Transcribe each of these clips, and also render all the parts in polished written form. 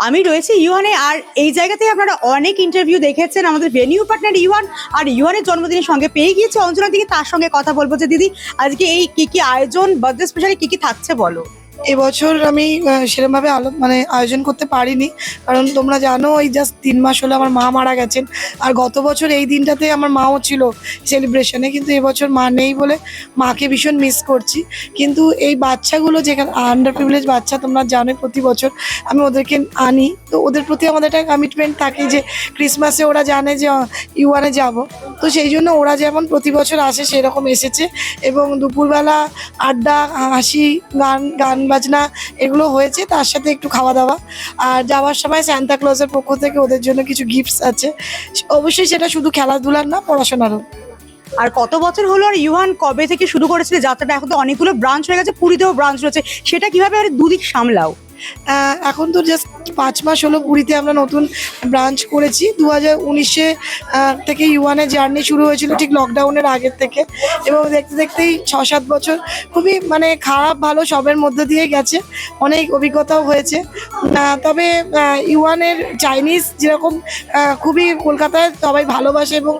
আমি রয়েছি ইউয়ানে, আর এই জায়গাতে আপনারা অনেক ইন্টারভিউ দেখেছেন আমাদের ভেনিউ পার্টনার ইউয়ান। আর ইউয়ানের জন্মদিনের সঙ্গে পেয়ে গিয়েছে অঞ্জনা দিকে, তার সঙ্গে কথা বলবো যে দিদি আজকে এই কি কি আয়োজন, বার্থডে স্পেশালি কি কি থাকছে বলো। এবছর আমি সেরকমভাবে আয়োজন করতে পারিনি, কারণ তোমরা জানো এই জাস্ট 3 মাস হলো আমার মা মারা গেছেন। আর গত বছর এই দিনটাতে আমার মাও ছিল সেলিব্রেশনে, কিন্তু এবছর মা নেই বলে মাকে ভীষণ মিস করছি। কিন্তু এই বাচ্চাগুলো যেখানে আন্ডার প্রিভিলেজ বাচ্চা, তোমরা জানো প্রতি বছর আমি ওদেরকে আনি, তো ওদের প্রতি আমাদের একটা কমিটমেন্ট থাকে যে ক্রিসমাসে ওরা জানে যে ইউয়ানে যাব, তো সেই জন্য ওরা যেমন প্রতি বছর আসে সেরকম এসেছে। এবং দুপুরবেলা আড্ডা, হাসি, গান গান বাজনা এগুলো হয়েছে, তার সাথে একটু খাওয়া দাওয়া। আর যাওয়ার সময় সান্তা ক্লজের পক্ষ থেকে ওদের জন্য কিছু গিফটস আছে। অবশ্যই সেটা শুধু খেলাধুলার না, পড়াশোনারও। আর কত বছর হলো, আর ইউয়ান কবে থেকে শুরু করেছিল যাত্রাটা? এখন তো অনেকগুলো ব্রাঞ্চ হয়ে গেছে, পুরীতেও ব্রাঞ্চ রয়েছে, সেটা কিভাবে আর দুদিক সামলাও? এখন তো জাস্ট 5 মাস হলো পুরীতে আমরা নতুন ব্রাঞ্চ করেছি। 2019-এ থেকে ইউয়ানের জার্নি শুরু হয়েছিল, ঠিক লকডাউনের আগের থেকে। এবং দেখতে দেখতেই 6-7 বছর খুবই খারাপ ভালো সবের মধ্যে দিয়ে গেছে, অনেক অভিজ্ঞতাও হয়েছে। তবে ইউয়ানের চাইনিজ যেরকম খুবই কলকাতায় সবাই ভালোবাসে এবং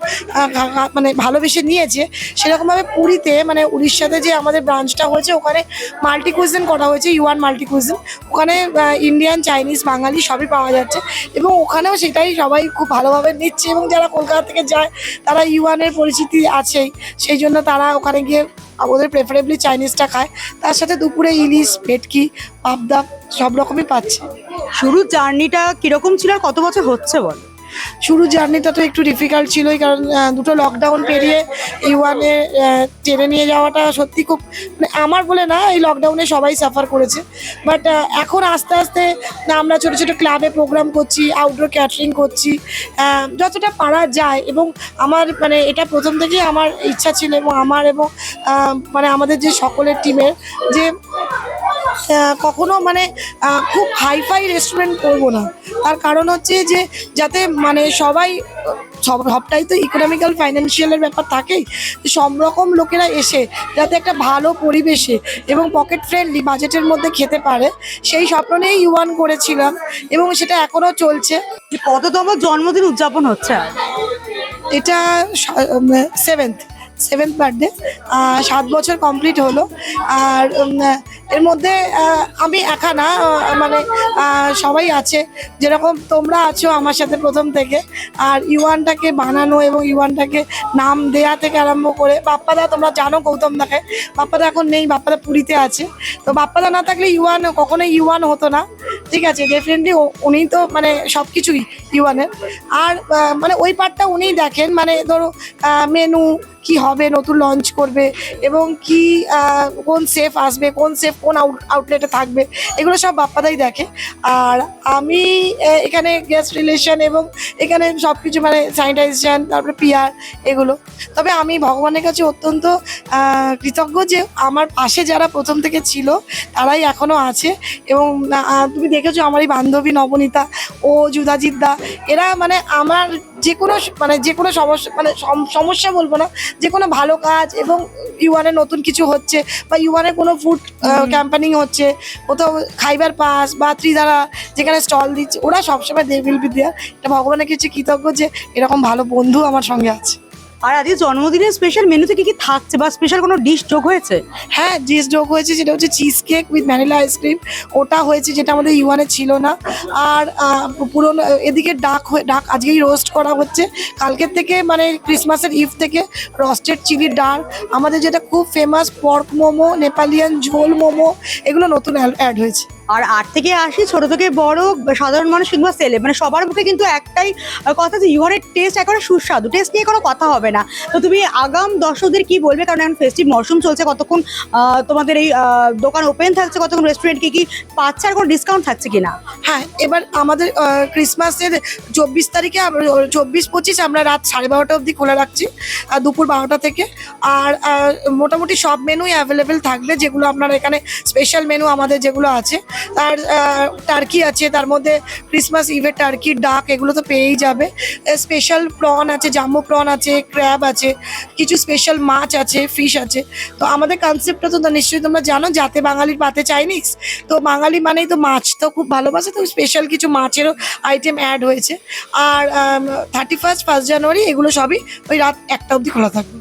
ভালোবেসে নিয়েছে, সেরকমভাবে পুরীতে উড়িষ্যাতে যে আমাদের ব্রাঞ্চটা হয়েছে ওখানে মাল্টি কুইজিন করা হয়েছে, ইউয়ান মাল্টি কুইজিন। ওখানে ইন্ডিয়ান, চাইনিজ, বাঙালি সবই পাওয়া যাচ্ছে এবং ওখানেও সেটাই সবাই খুব ভালোভাবে নিচ্ছে। এবং যারা কলকাতা থেকে যায় তারা ইউয়ানের পরিচিতি আছেই, সেই জন্য তারা ওখানে গিয়ে ওদের প্রেফারেবলি চাইনিজটা খায়। তার সাথে দুপুরে ইলিশ, ভেটকি, পাবদা সব রকমই পাচ্ছে। শুরুর জার্নিটা কিরকম ছিল আর কত বছর হচ্ছে বল? শুরু জার্নিটা তো একটু ডিফিকাল্ট ছিলই, কারণ দুটো লকডাউন পেরিয়ে ইউয়ানে টেনে নিয়ে যাওয়াটা সত্যি খুব আমার বলে না, এই লকডাউনে সবাই সাফার করেছে। বাট এখন আস্তে আস্তে আমরা ছোটো ছোটো ক্লাবে প্রোগ্রাম করছি, আউটডোর ক্যাটারিং করছি, যতটা পারা যায়। এবং আমার এটা প্রথম থেকেই আমার ইচ্ছা ছিল এবং আমাদের যে সকলের টিমের যে কখনো খুব হাইফাই রেস্টুরেন্ট করবো না। তার কারণ হচ্ছে যে যাতে সবাই সবটাই তো ইকোনমিক্যাল ফাইন্যান্সিয়ালের ব্যাপার থাকেই, সব রকম লোকেরা এসে যাতে একটা ভালো পরিবেশে এবং পকেট ফ্রেন্ডলি বাজেটের মধ্যে খেতে পারে, সেই স্বপ্ন নিয়েই ইউয়ান করেছিলাম এবং সেটা এখনও চলছে। কততম জন্মদিন উদযাপন হচ্ছে? এটা 7th বার্থডে, 7 বছর কমপ্লিট হলো। আর এর মধ্যে আমি একা না, সবাই আছে, যেরকম তোমরা আছো আমার সাথে প্রথম থেকে। আর ইউয়ানটাকে বানানো এবং ইউয়ানটাকে নাম দেয়া থেকে আরম্ভ করে বাপ্পাদা, তোমরা জানো গৌতম দাকে, বাপ্পাদা এখন নেই, বাপ্পাদা পুরীতে আছে। তো বাপ্পাদা না থাকলে ইউয়ান কখনোই ইউয়ান হতো না, ঠিক আছে। ডেফিনেটলি উনি তো সব কিছুই ইউয়ানের। আর ওই পার্টটা উনিই দেখেন, ধরো মেনু কি হবে, নতুন লঞ্চ করবে এবং কি কোন সেফ আসবে, কোন সেফ কোন আউটলেটে থাকবে, এগুলো সব বাপ্পাদাই দেখে। আর আমি এখানে গেস্ট রিলেশন এবং এখানে সব কিছু স্যানিটাইজেশন, তারপরে পিআর এগুলো। তবে আমি ভগবানের কাছে অত্যন্ত কৃতজ্ঞ যে আমার পাশে যারা প্রথম থেকে ছিল তারাই এখনও আছে। এবং তুমি দেখেছো আমার এই বান্ধবী নবনীতা, ও যুদাজিৎ দা, এরা আমার যে কোনো সমস্যা বলবো না, যে কোনো ভালো কাজ এবং ইউয়ানের নতুন কিছু হচ্ছে বা ইউয়ানের কোনো ফুড ক্যাম্পেনিং হচ্ছে, কোথাও খাইবার পাস বা ত্রিধারা যেখানে স্টল দিচ্ছে, ওরা সবসময় দে উইল বি দেয়ার। এটা ভগবানের কাছে কৃতজ্ঞ যে এরকম ভালো বন্ধু আমার সঙ্গে আছে। আর আজকে জন্মদিনের স্পেশাল মেনুতে কি কি থাকছে বা স্পেশাল কোনো ডিশ যোগ হয়েছে? হ্যাঁ, ডিশ যোগ হয়েছে, সেটা হচ্ছে cheese cake with vanilla ice cream. ওটা হয়েছে, যেটা আমাদের ইউয়ানে ছিল না। আর পুরোনো এদিকে ডাক আজকেই রোস্ট করা হচ্ছে, কালকের থেকে ক্রিসমাসের ইভ থেকে রস্টেড চিলি ডাল, আমাদের যেটা খুব ফেমাস পর্ক মোমো, নেপালিয়ান ঝোল মোমো, এগুলো নতুন অ্যাড হয়েছে। আর 8 থেকে 80, ছোট থেকে বড়, সাধারণ মানুষ কিংবা সেলে, সবার মুখে কিন্তু একটাই কথা যে ইউয়ানের টেস্ট একেবারে সুস্বাদু, টেস্ট নিয়ে কোনো কথা হবে না। তো তুমি আগাম দর্শকদের কি বলবে, কারণ এখন ফেস্টিভ মরশুম চলছে, কতক্ষণ তোমাদের এই দোকান ওপেন থাকছে, কতক্ষণ রেস্টুরেন্ট কি কি পাচ্ছে, আর কোনো ডিসকাউন্ট থাকছে কিনা? হ্যাঁ, এবার আমাদের ক্রিসমাসের 24 তারিখে 24-25 আমরা রাত 12:30 অবধি খোলা রাখছি, দুপুর 12টা থেকে। আর মোটামুটি সব মেনুই অ্যাভেলেবেল থাকবে, যেগুলো আপনারা এখানে স্পেশাল মেনু আমাদের যেগুলো আছে আর টার্কি আছে, তার মধ্যে ক্রিসমাস ইভের টার্কি, ডাক, এগুলো তো পেয়েই যাবে। স্পেশাল প্রন আছে, জাম্বো প্রন আছে, ক্র্যাব আছে, কিছু স্পেশাল মাছ আছে, ফিশ আছে। তো আমাদের কনসেপ্টটা তো নিশ্চয়ই তোমরা জানো, যাতে বাঙালির পাতে চাইনিজ, তো বাঙালি মানেই তো মাছ তো খুব ভালোবাসে, তো স্পেশাল কিছু মাছেরও আইটেম অ্যাড হয়েছে। আর 31 জানুয়ারি এগুলো সবই ওই রাত 1টা অবধি খোলা থাকবে।